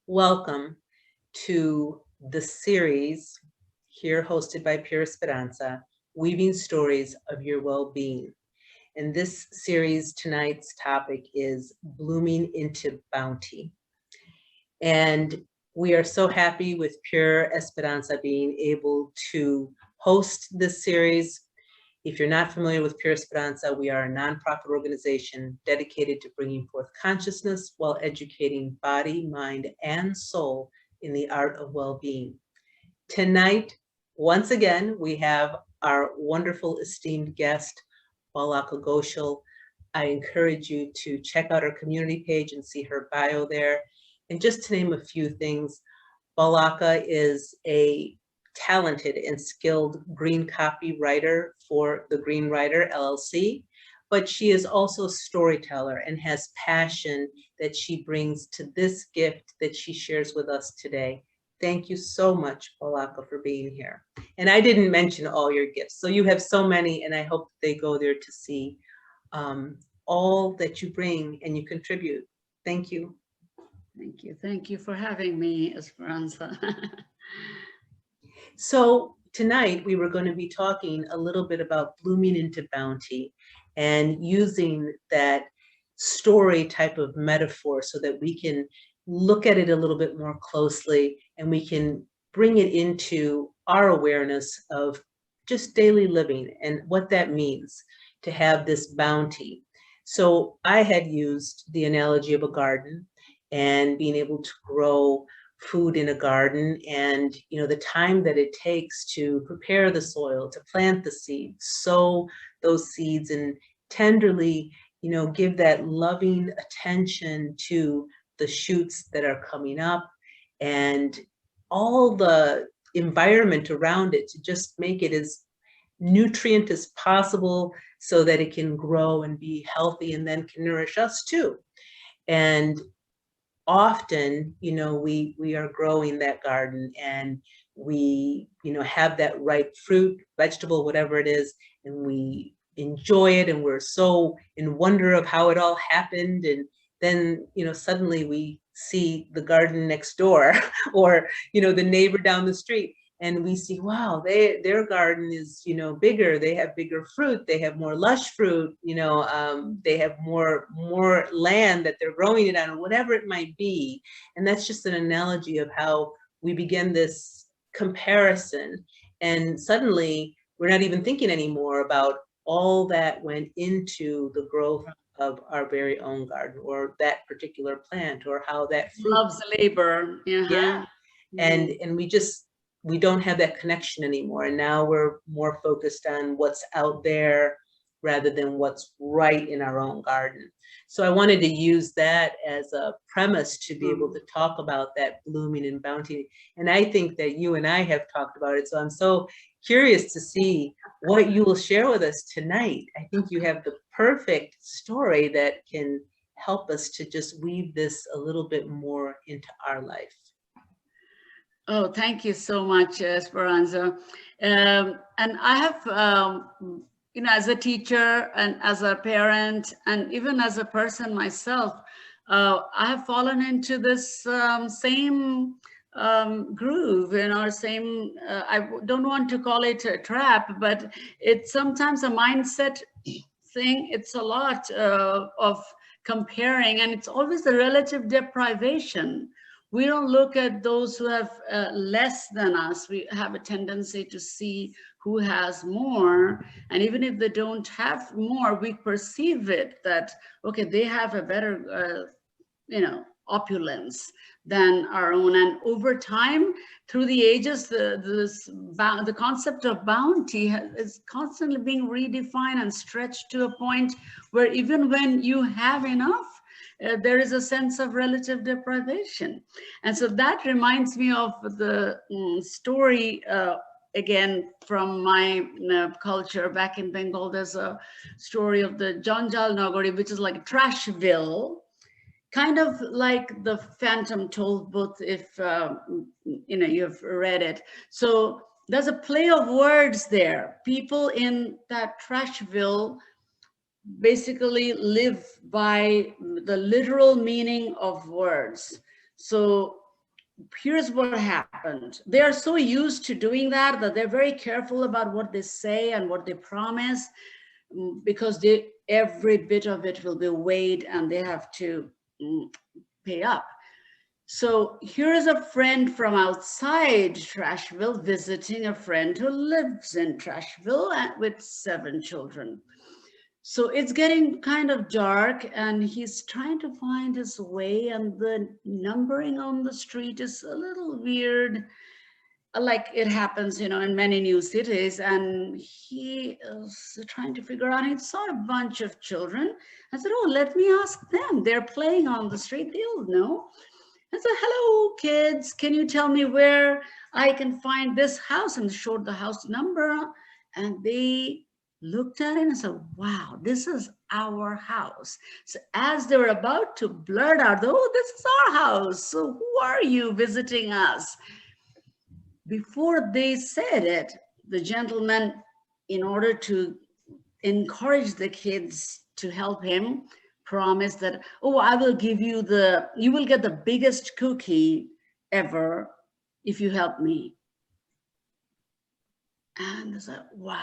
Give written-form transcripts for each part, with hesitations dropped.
Welcome to the series here hosted by PureEsperanza, Weaving Stories of Your Well-Being. And this series, tonight's topic is Blooming into Bounty. And we are so happy with PureEsperanza being able to host this series. If you're not familiar with PureEsperanza, we are a nonprofit organization dedicated to bringing forth consciousness while educating body, mind, and soul in the art of well-being. Tonight, once again, we have our wonderful esteemed guest, Balaka Ghoshal. I encourage you to check out our community page and see her bio there. And just to name a few things, Balaka is a talented and skilled green copywriter for the Green Writer LLC, but she is also a storyteller and has passion that she brings to this gift that she shares with us today. Thank you so much, Balaka, for being here. And I didn't mention all your gifts, so you have so many, and I hope they go there to see all that you bring and you contribute. Thank you. Thank you. Thank you for having me, Esperanza. So tonight we were going to be talking a little bit about blooming into bounty and using that story type of metaphor so that we can look at it a little bit more closely and we can bring it into our awareness of just daily living and what that means to have this bounty. So I had used the analogy of a garden and being able to grow food in a garden, and the time that it takes to prepare the soil, to plant the seeds, sow those seeds, and tenderly give that loving attention to the shoots that are coming up and all the environment around it to just make it as nutrient as possible so that it can grow and be healthy and then can nourish us too. And often, we are growing that garden and we, have that ripe fruit, vegetable, whatever it is, and we enjoy it and we're so in wonder of how it all happened. And then, suddenly we see the garden next door or, the neighbor down the street. And we see, wow, their garden is, bigger. They have bigger fruit. They have more lush fruit. They have more land that they're growing it on, or whatever it might be. And that's just an analogy of how we begin this comparison. And suddenly, we're not even thinking anymore about all that went into the growth of our very own garden, or that particular plant, or how that fruit loves labor. Yeah. And we don't have that connection anymore. And now we're more focused on what's out there rather than what's right in our own garden. So I wanted to use that as a premise to be able to talk about that blooming and bounty. And I think that you and I have talked about it. So I'm so curious to see what you will share with us tonight. I think you have the perfect story that can help us to just weave this a little bit more into our life. Oh, thank you so much, Esperanza. And I have, as a teacher and as a parent and even as a person myself, I have fallen into this same groove, same, I don't want to call it a trap, but it's sometimes a mindset thing. It's a lot of comparing, and it's always the relative deprivation. We don't look at those who have less than us. We have a tendency to see who has more. And even if they don't have more, we perceive it that, okay, they have a better, opulence than our own. And over time, through the ages, the concept of bounty is constantly being redefined and stretched to a point where even when you have enough, there is a sense of relative deprivation. And so that reminds me of the story, again, from my culture back in Bengal. There's a story of the Janjal Nagari, which is like Trashville, kind of like the Phantom Toll Booth, if you've read it. So there's a play of words there. People in that Trashville basically live by the literal meaning of words. So here's what happened. They are so used to doing that they're very careful about what they say and what they promise, because every bit of it will be weighed and they have to pay up. So here is a friend from outside Trashville visiting a friend who lives in Trashville with 7 children. So it's getting kind of dark and he's trying to find his way, and the numbering on the street is a little weird, like it happens, in many new cities. And he is trying to figure out, he saw a bunch of children. I said, oh, let me ask them. They're playing on the street, they'll know. I said, hello, kids, can you tell me where I can find this house? And showed the house number. And they looked at it and said, wow, this is our house. So as they were about to blurt out, oh, this is our house. So who are you visiting us? Before they said it, the gentleman, in order to encourage the kids to help him, promised that, oh, I will give you you will get the biggest cookie ever if you help me. And they said, wow.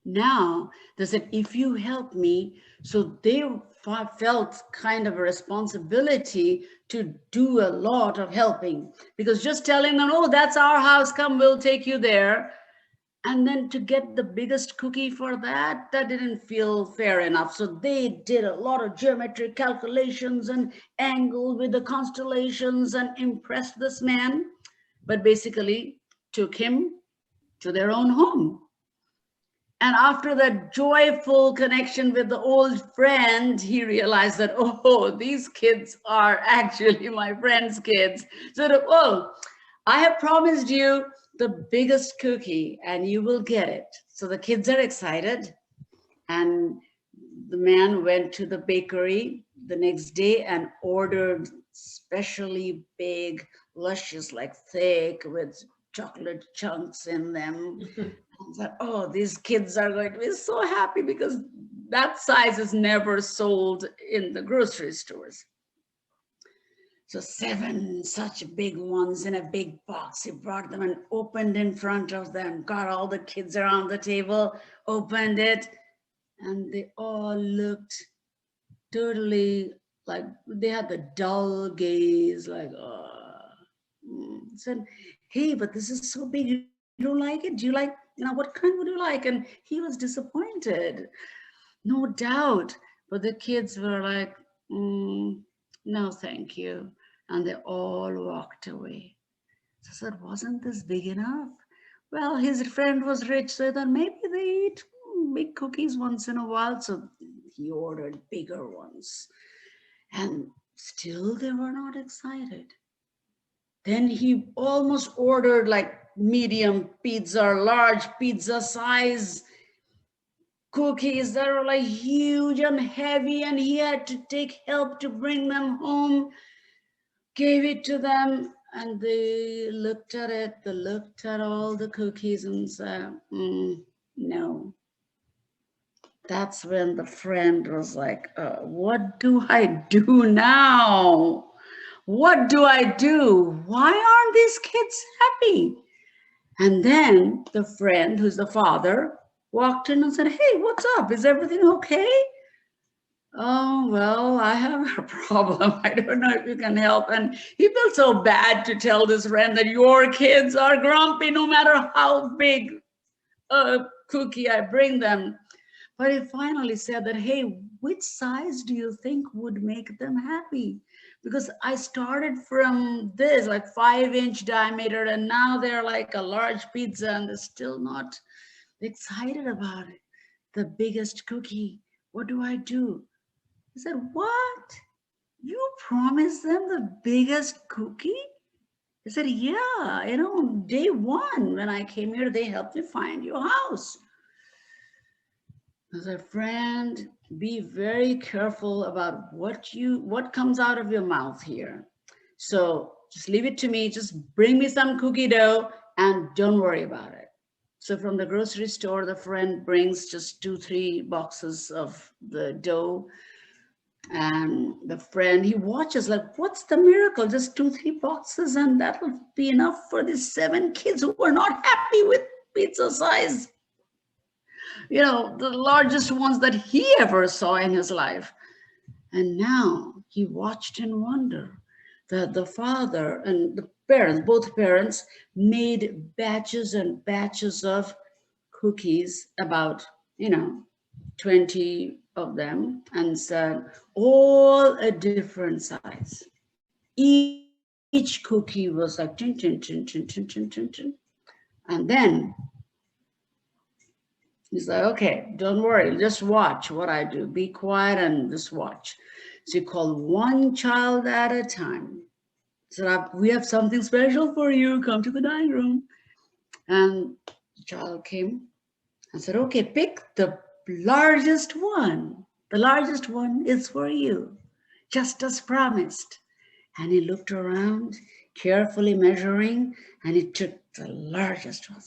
Now they said, if you help me, so they felt kind of a responsibility to do a lot of helping, because just telling them, oh, that's our house, come, we'll take you there. And then to get the biggest cookie for that didn't feel fair enough. So they did a lot of geometric calculations and angle with the constellations and impressed this man, but basically took him to their own home. And after that joyful connection with the old friend, he realized that, oh, these kids are actually my friend's kids. So, oh, I have promised you the biggest cookie and you will get it. So the kids are excited. And the man went to the bakery the next day and ordered specially big lushes, like thick with chocolate chunks in them. I thought, oh, these kids are going to be so happy, because that size is never sold in the grocery stores. So 7 such big ones in a big box. He brought them and opened in front of them, got all the kids around the table, opened it, and they all looked totally like they had the dull gaze, like, oh. Said, hey, but this is so big, you don't like it? Do you like, what kind would you like? And he was disappointed, no doubt. But the kids were like, no, thank you. And they all walked away. So I said, wasn't this big enough? Well, his friend was rich, so that maybe they eat big cookies once in a while. So he ordered bigger ones. And still they were not excited. Then he almost ordered like medium pizza, large pizza size cookies that are like huge and heavy, and he had to take help to bring them home. Gave it to them, and they looked at it, they looked at all the cookies and said, no. That's when the friend was like, what do I do now? What do I do? Why aren't these kids happy? And then the friend, who's the father, walked in and said, hey, what's up? Is everything okay? Oh, well, I have a problem. I don't know if you can help. And he felt so bad to tell this friend that your kids are grumpy no matter how big a cookie I bring them. But he finally said that, hey, which size do you think would make them happy? Because I started from this, like 5-inch diameter, and now they're like a large pizza and they're still not excited about it. The biggest cookie. What do I do? He said, what? You promised them the biggest cookie? I said, yeah, day 1 when I came here, they helped me find your house. I said, friend, be very careful about what comes out of your mouth here. So just leave it to me. Just bring me some cookie dough and don't worry about it. So from the grocery store, the friend brings just 2-3 boxes of the dough. And the friend, he watches like, what's the miracle? Just 2, 3 boxes, and that will be enough for these 7 kids who were not happy with pizza size. You know, the largest ones that he ever saw in his life. And now he watched in wonder that the father and the parents, both parents, made batches and batches of cookies, about, 20 of them, and said, all a different size. Each cookie was like tin, tin, tin, tin, tin, tin, tin, tin, tin. And then he's like, okay, don't worry, just watch what I do. Be quiet and just watch. So he called one child at a time. So we have something special for you. Come to the dining room. And the child came and said, okay, pick the largest one. The largest one is for you, just as promised. And he looked around, carefully measuring, and he took the largest one.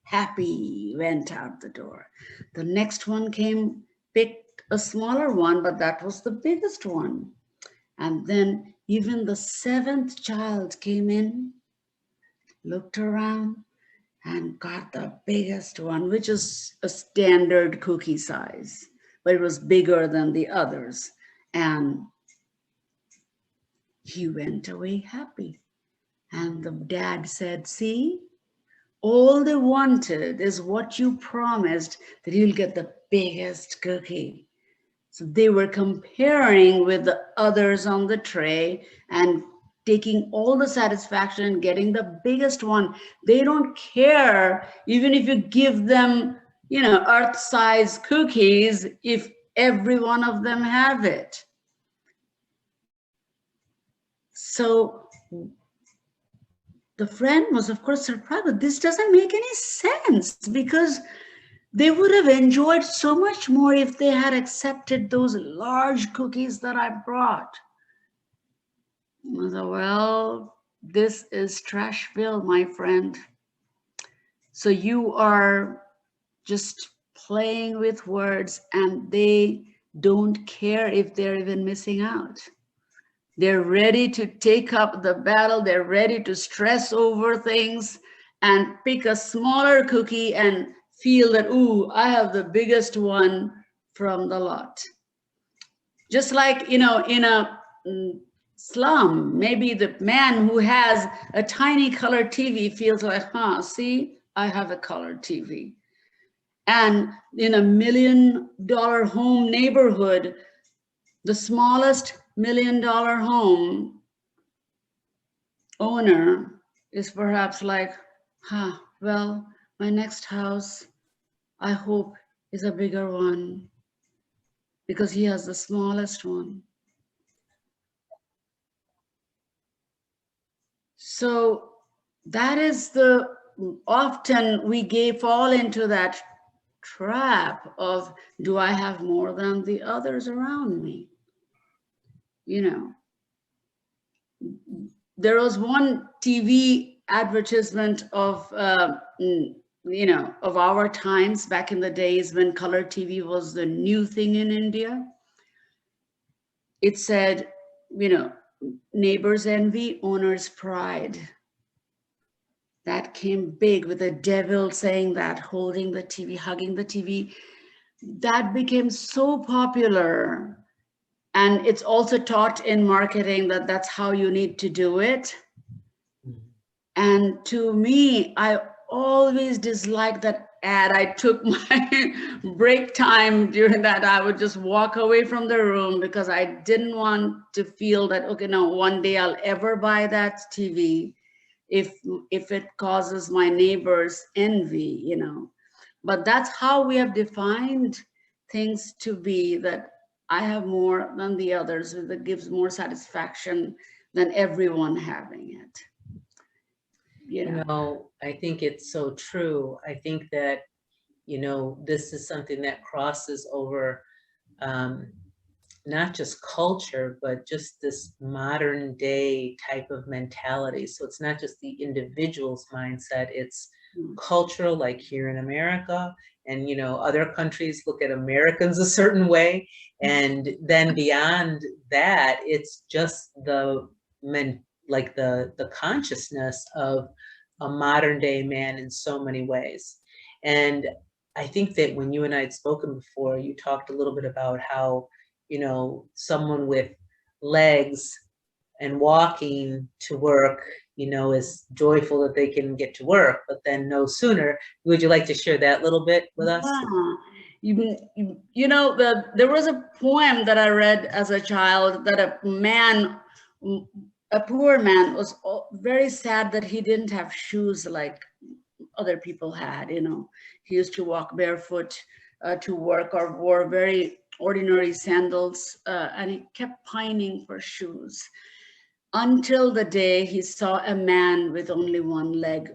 Happy, went out the door. The next one came, picked a smaller one, but that was the biggest one. And then even the 7th child came in, looked around, and got the biggest one, which is a standard cookie size, but it was bigger than the others. And he went away happy. And the dad said, see, all they wanted is what you promised, that you'll get the biggest cookie. So they were comparing with the others on the tray and taking all the satisfaction and getting the biggest one. They don't care, even if you give them, earth-sized cookies, if every one of them have it. So the friend was, of course, surprised, but this doesn't make any sense, because they would have enjoyed so much more if they had accepted those large cookies that I brought. I said, well, this is Trashville, my friend. So you are just playing with words, and they don't care if they're even missing out. They're ready to take up the battle. They're ready to stress over things and pick a smaller cookie and feel that, ooh, I have the biggest one from the lot. Just like, in a slum, maybe the man who has a tiny color TV feels like, see, I have a colored TV. And in a $1 million home neighborhood, the smallest $1 million home owner is perhaps like, well, my next house, I hope, is a bigger one, because he has the smallest one. So that is often we fall into that trap of, do I have more than the others around me? There was one TV advertisement of, of our times back in the days when color TV was the new thing in India. It said, neighbors envy, owners pride. That came big, with the devil saying that, holding the TV, hugging the TV. That became so popular. And it's also taught in marketing that that's how you need to do it. And to me, I always disliked that ad. I took my break time during that. I would just walk away from the room, because I didn't want to feel that, okay, no, one day I'll ever buy that TV if it causes my neighbors envy, But that's how we have defined things to be, that I have more than the others, that gives more satisfaction than everyone having it. I think it's so true. I think that, this is something that crosses over not just culture, but just this modern day type of mentality. So it's not just the individual's mindset, it's cultural, like here in America, and other countries look at Americans a certain way, and then beyond that, it's just the consciousness of a modern day man in so many ways. And I think that when you and I had spoken before, you talked a little bit about how someone with legs and walking to work, is joyful that they can get to work, but then no sooner. Would you like to share that little bit with us? There was a poem that I read as a child that a poor man was very sad that he didn't have shoes like other people had. He used to walk barefoot to work, or wore very ordinary sandals, and he kept pining for shoes until the day he saw a man with only one leg,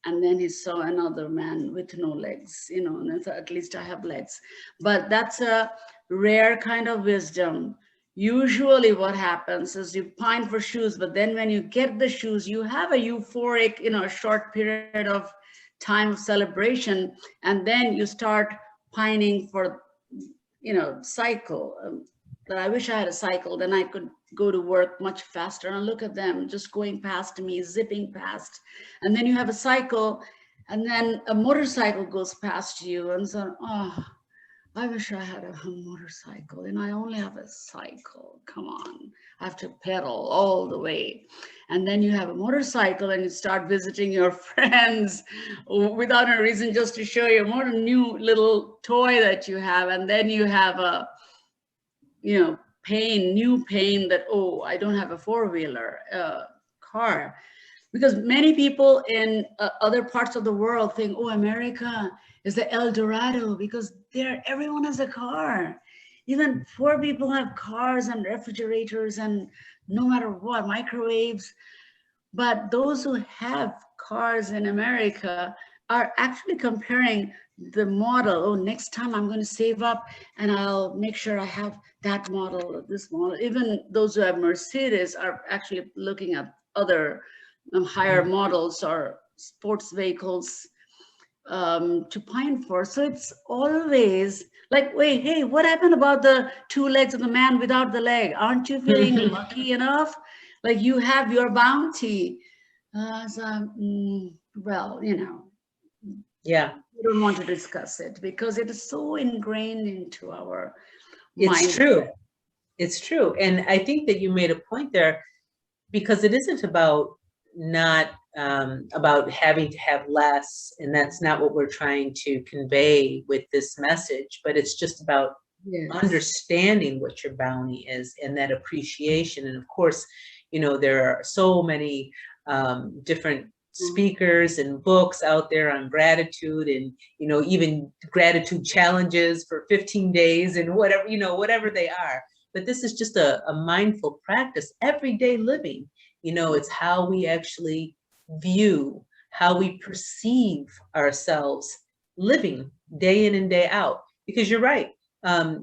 and then he saw another man with no legs, and then thought, at least I have legs. But that's a rare kind of wisdom. Usually what happens is you pine for shoes, but then when you get the shoes, you have a euphoric, short period of time of celebration, and then you start pining for, cycle. That I wish I had a cycle, then I could go to work much faster. And look at them just going past me, zipping past. And then you have a cycle, and then a motorcycle goes past you, and so, oh, I wish I had a motorcycle, and I only have a cycle. Come on, I have to pedal all the way. And then you have a motorcycle, and you start visiting your friends without a reason, just to show you what a new little toy that you have. And then you have a new pain that, oh, I don't have a four-wheeler car. Because many people in other parts of the world think, oh, America is the El Dorado, because everyone has a car. Even poor people have cars and refrigerators and no matter what, microwaves. But those who have cars in America are actually comparing the model. Oh, next time I'm going to save up and I'll make sure I have that model or this model. Even those who have Mercedes are actually looking at other higher models or sports vehicles to pine for. So it's always like, wait, hey, what happened about the two legs of the man without the leg? Aren't you feeling lucky enough? Like you have your bounty. Well, Yeah. we don't want to discuss it because it is so ingrained into our mind. It's true. It's true. And I think that you made a point there, because it isn't about about having to have less, and that's not what we're trying to convey with this message, but it's just about understanding what your bounty is and that appreciation. And of course, there are so many different speakers and books out there on gratitude, and even gratitude challenges for 15 days and whatever they are. But this is just a mindful practice, everyday living. It's how we actually view, how we perceive ourselves living day in and day out. Because you're right,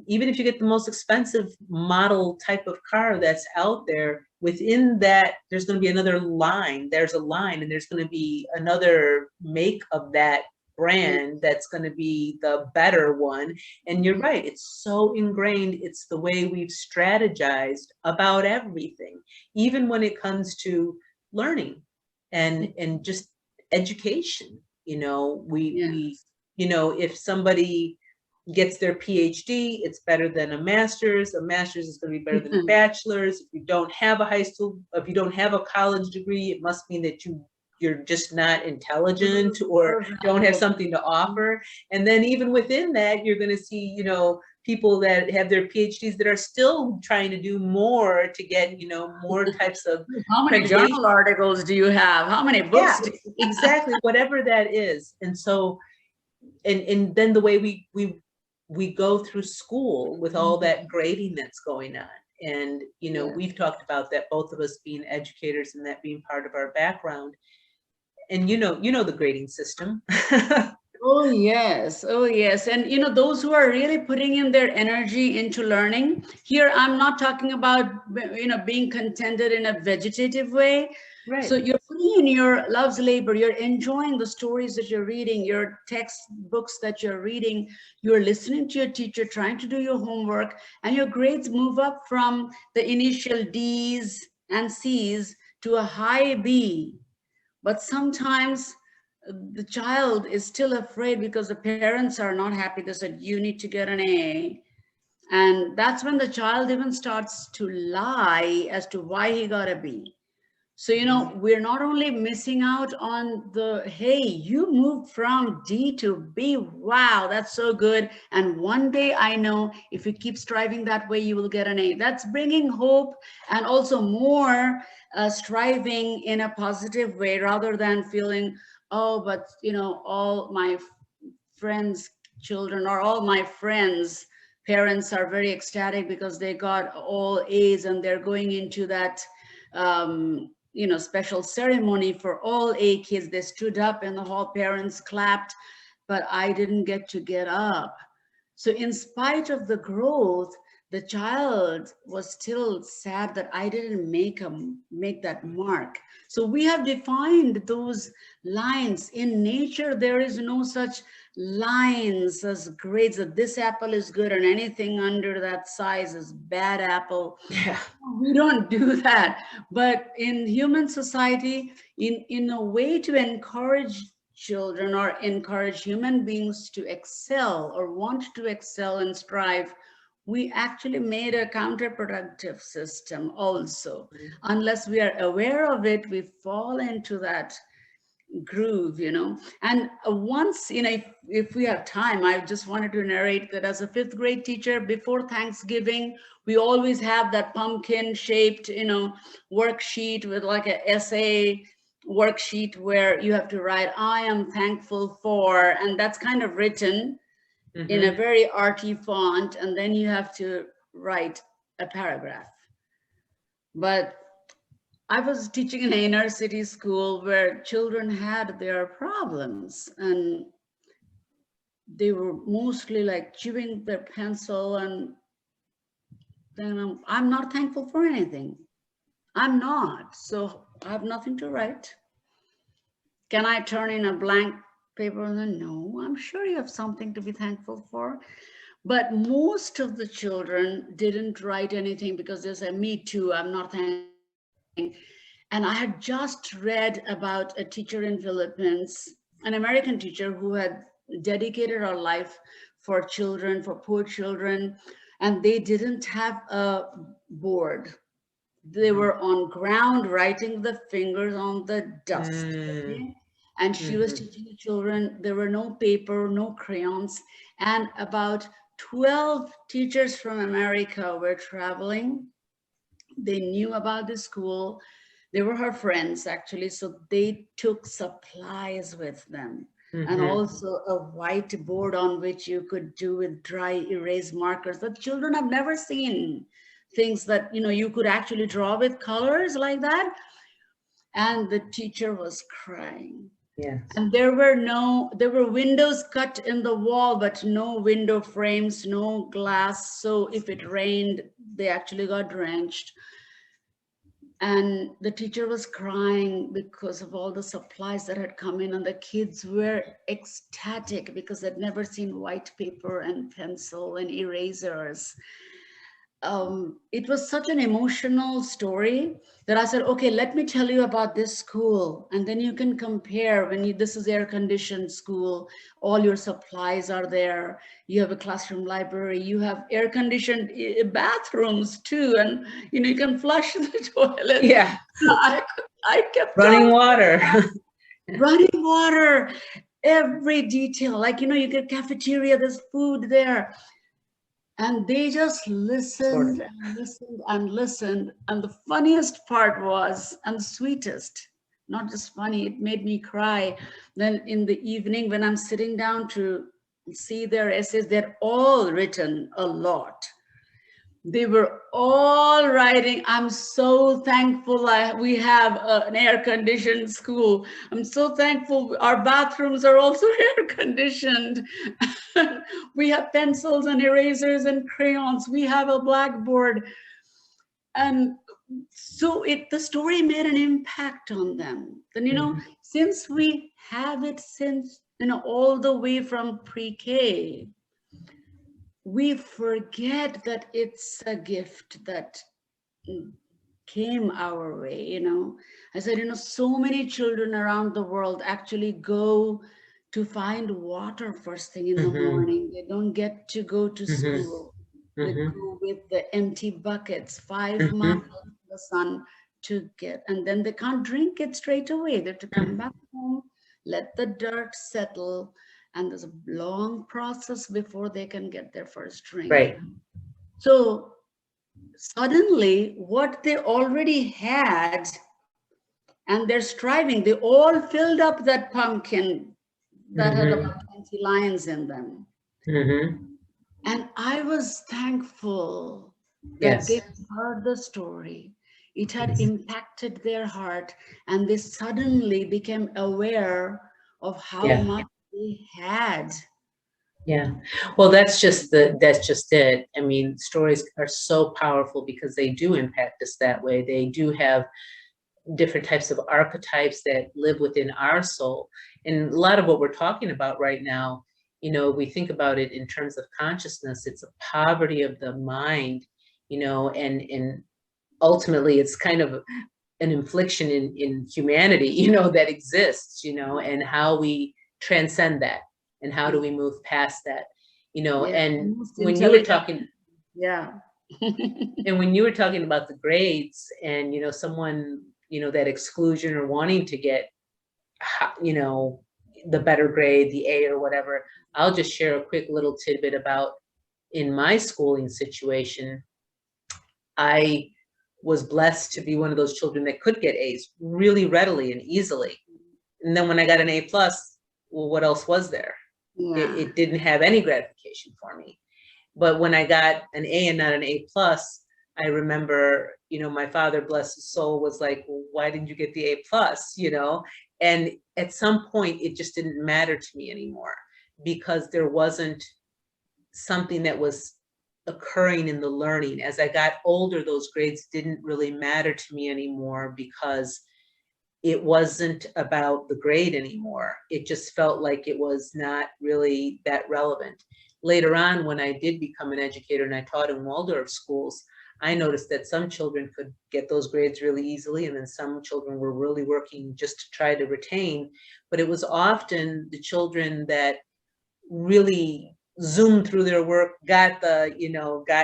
even if you get the most expensive model type of car that's out there, within that, there's going to be another line. There's a line, and there's going to be another make of that brand that's going to be the better one. And you're right, it's so ingrained. It's the way we've strategized about everything, even when it comes to learning and just education. If somebody gets their PhD, it's better than a master's. A master's is going to be better than a bachelor's. If you don't have a high school, if you don't have a college degree, it must mean that you're just not intelligent or don't have something to offer. And then even within that, you're going to see, people that have their PhDs that are still trying to do more to get, more types of. How many journal articles do you have? How many books? Yeah, exactly, whatever that is. And so, and then the way we go through school with all that grading that's going on. And, we've talked about that, both of us being educators and that being part of our background. And the grading system. Oh yes. And those who are really putting in their energy into learning, here I'm not talking about being contented in a vegetative way. Right. So you're putting doing your love's labor, you're enjoying the stories that you're reading, your textbooks that you're reading, you're listening to your teacher, trying to do your homework, and your grades move up from the initial D's and C's to a high B. But sometimes the child is still afraid because the parents are not happy. They said, you need to get an A. And that's when the child even starts to lie as to why he got a B. So, you know, we're not only missing out on the, hey, you moved from D to B. Wow, that's so good. And one day I know if you keep striving that way, you will get an A. That's bringing hope and also more striving in a positive way rather than feeling, oh, but, you know, all my friends' children or all my friends' parents are very ecstatic because they got all A's and they're going into that, you know, special ceremony for all A kids. They stood up in the hall, parents clapped, but I didn't get up. So in spite of the growth, the child was still sad that I didn't make that mark. So we have defined those lines. In nature, there is no such lines as grades that this apple is good and anything under that size is bad apple. Yeah. We don't do that. But in human society, in a way to encourage children or encourage human beings to excel or want to excel and strive, we actually made a counterproductive system also. Unless we are aware of it, we fall into that groove, you know. And once, you know, if we have time, I just wanted to narrate that as a fifth grade teacher, before Thanksgiving, we always have that pumpkin shaped, you know, worksheet with like an essay worksheet where you have to write, I am thankful for, and that's kind of written in a very arty font, and then you have to write a paragraph. But I was teaching in an inner city school where children had their problems and they were mostly like chewing their pencil, and then I'm not thankful for anything. I'm not, so I have nothing to write. Can I turn in a blank paper? And then, no, I'm sure you have something to be thankful for. But most of the children didn't write anything because they said, me too, I'm not thankful. And I had just read about a teacher in Philippines, an American teacher who had dedicated her life for children, for poor children, and they didn't have a board. They were on ground writing the fingers on the dust. Okay? And she was teaching the children. There were no paper, no crayons, and about 12 teachers from America were traveling. They knew about the school. They were her friends, actually, so they took supplies with them. And also a whiteboard on which you could do with dry erase markers that children have never seen. Things that, you know, you could actually draw with colors like that. And the teacher was crying. Yes. And there were windows cut in the wall, but no window frames, no glass. So if it rained, they actually got drenched. And the teacher was crying because of all the supplies that had come in, and the kids were ecstatic because they'd never seen white paper and pencil and erasers. It was such an emotional story that I said, okay, let me tell you about this school. And then you can compare this is air-conditioned school, all your supplies are there. You have a classroom library, you have air-conditioned bathrooms too. And, you know, you can flush the toilet. Yeah. I kept running water. Running water, every detail. Like, you know, you get cafeteria, there's food there. And they just listened and listened and listened. And the funniest part was, and the sweetest, not just funny, it made me cry. Then in the evening, when I'm sitting down to see their essays, they're all written a lot. They were all writing, I'm so thankful we have an air-conditioned school. I'm so thankful our bathrooms are also air-conditioned. We have pencils and erasers and crayons. We have a blackboard. And So the story made an impact on them. Then, since we have it since, all the way from pre-K, we forget that it's a gift that came our way. I said, so many children around the world actually go to find water first thing in the morning. They don't get to go to school. They go with the empty buckets 5 miles in the sun to get, and then they can't drink it straight away. They have to come back home, let the dirt settle, and there's a long process before they can get their first drink. Right. So suddenly what they already had, and they're striving, they all filled up that pumpkin that had about 20 lions in them. And I was thankful that they heard the story. It had impacted their heart, and they suddenly became aware of how much they had. Yeah. Well, that's just it. I mean, stories are so powerful because they do impact us that way. They do have different types of archetypes that live within our soul. And a lot of what we're talking about right now, we think about it in terms of consciousness. It's a poverty of the mind, and ultimately it's kind of an infliction in humanity, that exists, and how we transcend that. And how do we move past that? And when you were talking, and when you were talking about the grades and, someone, that exclusion or wanting to get, the better grade, the A or whatever, I'll just share a quick little tidbit about in my schooling situation. I was blessed to be one of those children that could get A's really readily and easily. And then when I got an A+, well, what else was there? It didn't have any gratification for me. But when I got an A and not an A+, I remember, my father, bless his soul, was like, well, why didn't you get the A+, And at some point, it just didn't matter to me anymore because there wasn't something that was occurring in the learning. As I got older, those grades didn't really matter to me anymore because it wasn't about the grade anymore. It just felt like it was not really that relevant. Later on, when I did become an educator and I taught in Waldorf schools, I noticed that some children could get those grades really easily, and then some children were really working just to try to retain. But it was often the children that really zoomed through their work, got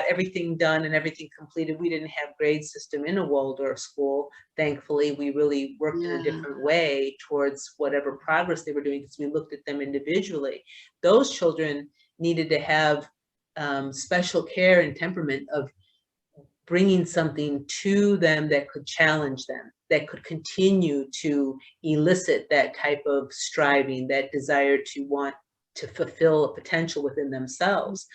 everything done and everything completed. We didn't have grade system in a Waldorf school. Thankfully, we really worked in a different way towards whatever progress they were doing because we looked at them individually. Those children needed to have special care and temperament of bringing something to them that could challenge them, that could continue to elicit that type of striving, that desire to want to fulfill a potential within themselves.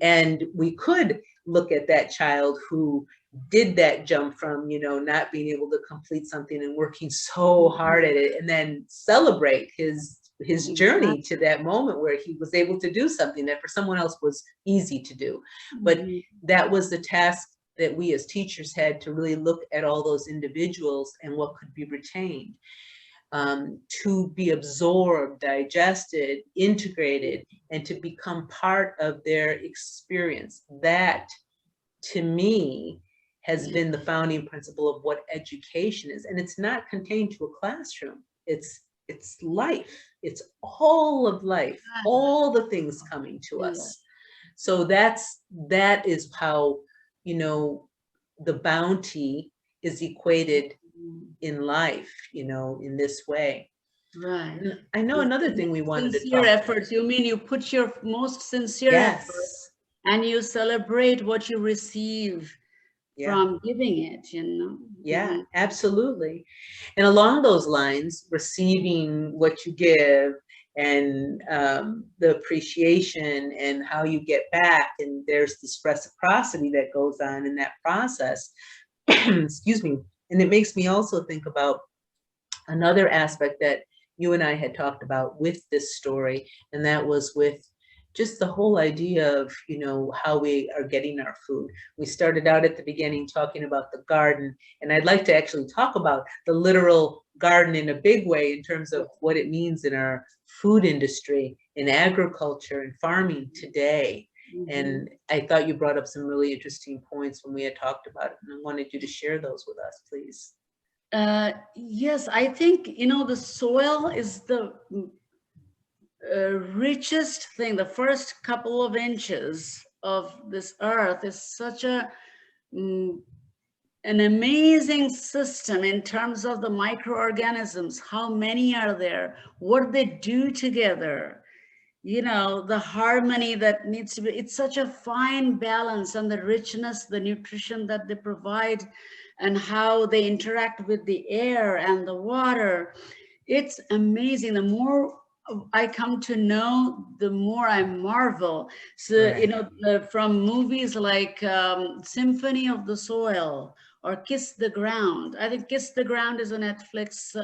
And we could look at that child who did that jump from, not being able to complete something and working so hard at it, and then celebrate his journey to that moment where he was able to do something that for someone else was easy to do. But that was the task that we as teachers had to really look at all those individuals and what could be retained. To be absorbed, digested, integrated, and to become part of their experience. That, to me, has been the founding principle of what education is. And it's not contained to a classroom. It's life. It's all of life, all the things coming to us. So that is how, the bounty is equated in life, in this way. Right. And I know another thing we wanted to talk about. Sincere efforts. You mean you put your most sincere efforts and you celebrate what you receive from giving it, Yeah, absolutely. And along those lines, receiving what you give and the appreciation and how you get back, and there's this reciprocity that goes on in that process. Excuse me. And it makes me also think about another aspect that you and I had talked about with this story, and that was with just the whole idea of, how we are getting our food. We started out at the beginning talking about the garden, and I'd like to actually talk about the literal garden in a big way in terms of what it means in our food industry, in agriculture and farming today. And I thought you brought up some really interesting points when we had talked about it, and I wanted you to share those with us, please. Yes, I think, the soil is the richest thing. The first couple of inches of this earth is such an amazing system in terms of the microorganisms. How many are there? What they do together? The harmony that needs to be, it's such a fine balance, and the richness, the nutrition that they provide, and how they interact with the air and the water. It's amazing. The more I come to know, the more I marvel. So, Right. from movies like Symphony of the Soil or Kiss the Ground. I think Kiss the Ground is a Netflix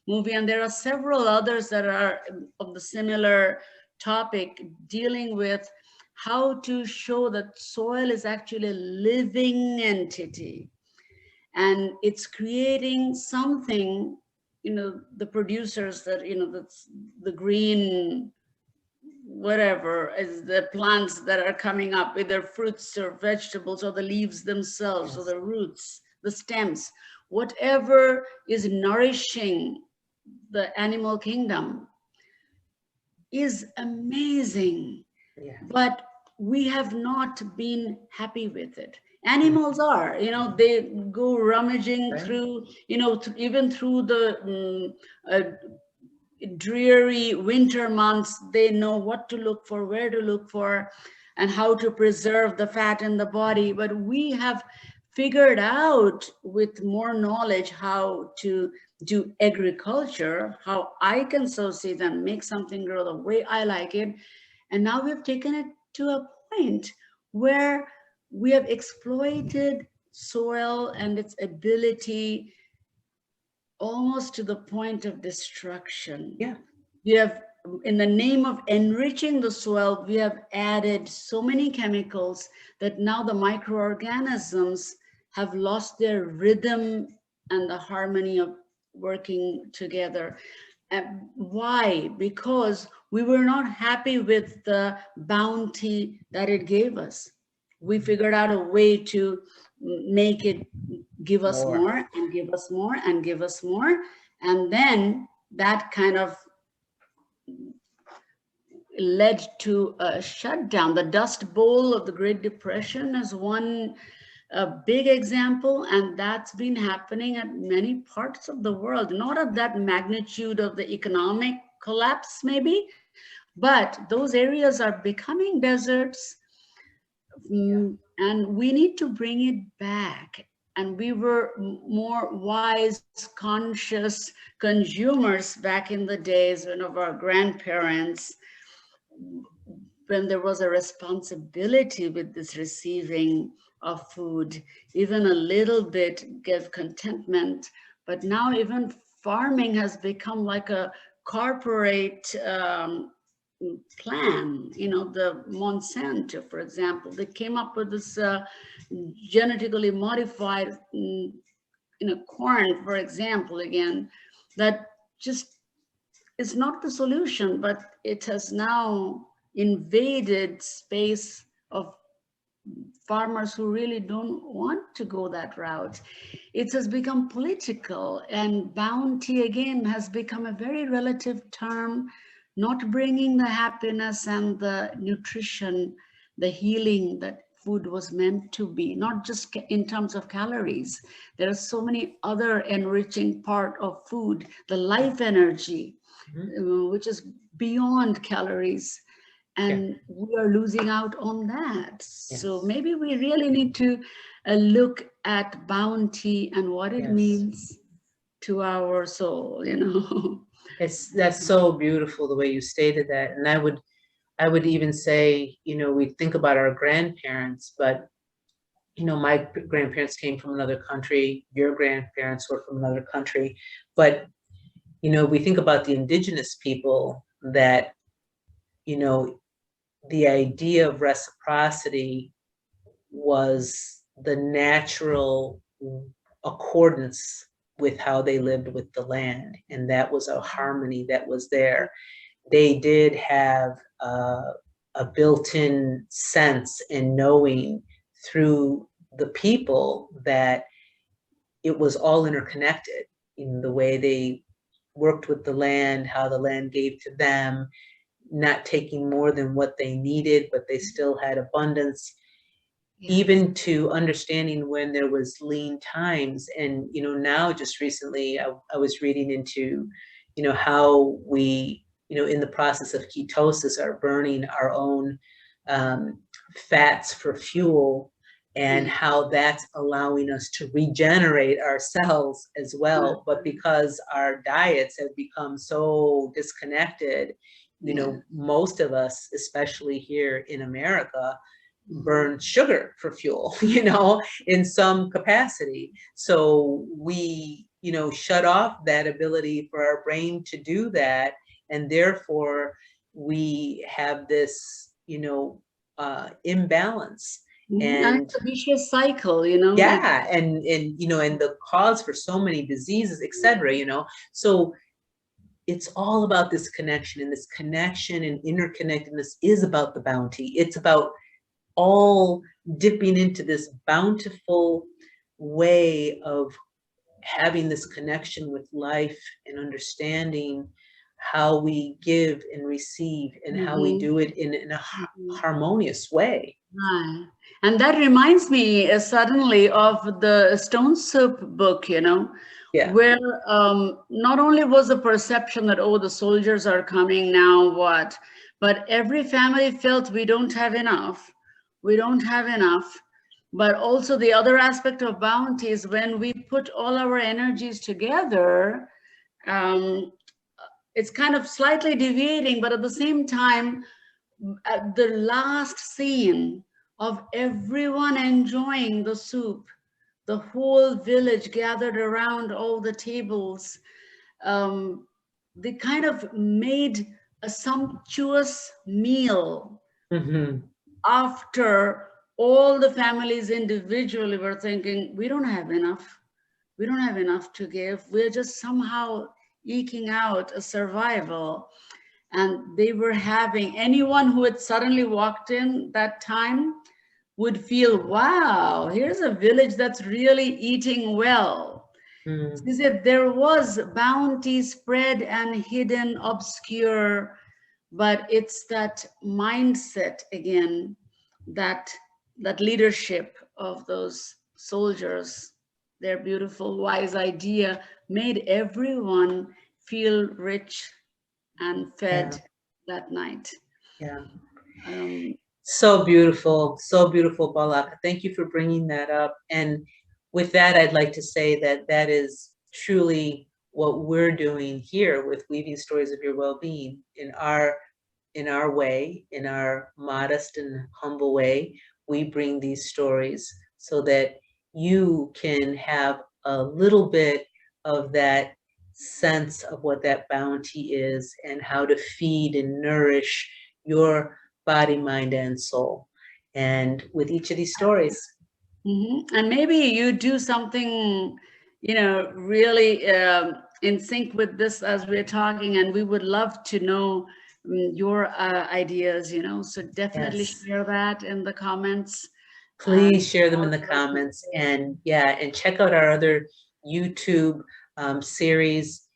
movie, and there are several others that are of the similar topic, dealing with how to show that soil is actually a living entity, and it's creating something. The producers that, that's the green whatever is the plants that are coming up, either fruits or vegetables or the leaves themselves or Yes. the roots, the stems, whatever is nourishing the animal kingdom is amazing. Yeah. But we have not been happy with it. Animals are, they go rummaging Right. through, even through the dreary winter months. They know what to look for, where to look for, and how to preserve the fat in the body. But we have figured out with more knowledge how to do agriculture, how I can sow seeds and make something grow the way I like it. And now we've taken it to a point where we have exploited soil and its ability almost to the point of destruction. Yeah. We have, in the name of enriching the soil, we have added so many chemicals that now the microorganisms have lost their rhythm and the harmony of working together. And why? Because we were not happy with the bounty that it gave us. We figured out a way to make it give us More. more and give us more and give us more. And then that kind of led to a shutdown. The Dust Bowl of the Great Depression is one big example, and that's been happening at many parts of the world. Not at that magnitude of the economic collapse, maybe, but those areas are becoming deserts. And we need to bring it back. And we were more wise, conscious consumers back in the days when of our grandparents, when there was a responsibility with this receiving of food. Even a little bit gave contentment. But now even farming has become like a corporate plan. The Monsanto, for example, they came up with this genetically modified corn, for example, again, that just is not the solution, but it has now invaded space of farmers who really don't want to go that route. It has become political, and bounty again has become a very relative term, not bringing the happiness and the nutrition, the healing that food was meant to be, not just in terms of calories. There are so many other enriching part of food, the life energy, which is beyond calories. And we are losing out on that. So Yes. maybe we really need to look at bounty and what it Yes. means to our soul, That's so beautiful the way you stated that. And I would even say, we think about our grandparents, but my grandparents came from another country, your grandparents were from another country. But, we think about the indigenous people that, you know, the idea of reciprocity was the natural accordance with how they lived with the land. And that was a harmony that was there. They did have a built-in sense and knowing through the people that it was all interconnected in the way they worked with the land, how the land gave to them, not taking more than what they needed, but they still had abundance. Yes. Even to understanding when there was lean times. And, now just recently I was reading into, how we, in the process of ketosis are burning our own fats for fuel, and how that's allowing us to regenerate ourselves as well. But because our diets have become so disconnected, most of us, especially here in America, burn sugar for fuel, in some capacity. So we, shut off that ability for our brain to do that. And therefore we have this, imbalance. And it's a vicious cycle, Yeah, and the cause for so many diseases, etc. So it's all about this connection, and this connection and interconnectedness is about the bounty. It's about all dipping into this bountiful way of having this connection with life and understanding how we give and receive, and how we do it in a harmonious way. Right. And that reminds me suddenly of the Stone Soup book, where not only was the perception that, oh, the soldiers are coming now, but every family felt we don't have enough. We don't have enough. But also the other aspect of bounty is when we put all our energies together, it's kind of slightly deviating, but at the same time, at the last scene of everyone enjoying the soup, the whole village gathered around all the tables, they kind of made a sumptuous meal after all the families individually were thinking, we don't have enough. We don't have enough to give. We're just somehow eking out a survival. And they were having, anyone who had suddenly walked in that time would feel, wow, here's a village that's really eating well. She said there was bounty spread and hidden, obscure, but it's that mindset again, that leadership of those soldiers, their beautiful, wise idea made everyone feel rich and fed that night. Yeah. So beautiful, Balaka. Thank you for bringing that up. And with that, I'd like to say that that is truly what we're doing here with Weaving Stories of Your Well-Being in our way, in our modest and humble way. We bring these stories so that you can have a little bit of that sense of what that bounty is and how to feed and nourish your body, mind, and soul. And with each of these stories. And maybe you do something, really in sync with this as we're talking, and we would love to know your ideas, so definitely share that in the comments. Please share them in the comments, and and check out our other YouTube series.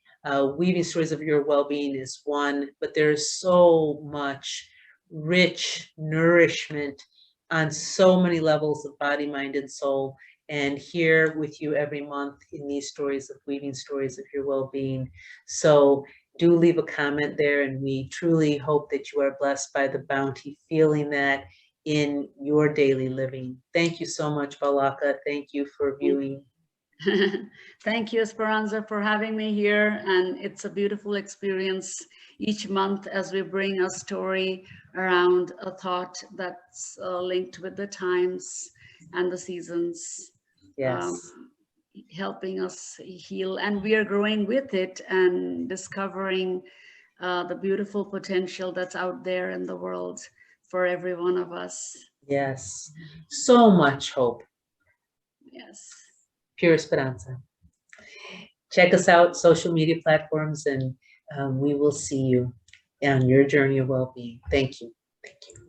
Weaving Stories of Your Well-Being is one, but there's so much rich nourishment on so many levels of body, mind, and soul. And here with you every month in these stories of Weaving Stories of Your Well-Being. So do leave a comment there, and we truly hope that you are blessed by the bounty, feeling that in your daily living. Thank you so much, Balaka. Thank you for viewing. Thank you, Esperanza, for having me here. And it's a beautiful experience each month as we bring a story around a thought that's linked with the times and the seasons. Yes. Helping us heal. And we are growing with it and discovering the beautiful potential that's out there in the world. for every one of us. Yes. So much hope. Yes. PureEsperanza. Check us out, social media platforms, and we will see you on your journey of well-being. Thank you. Thank you.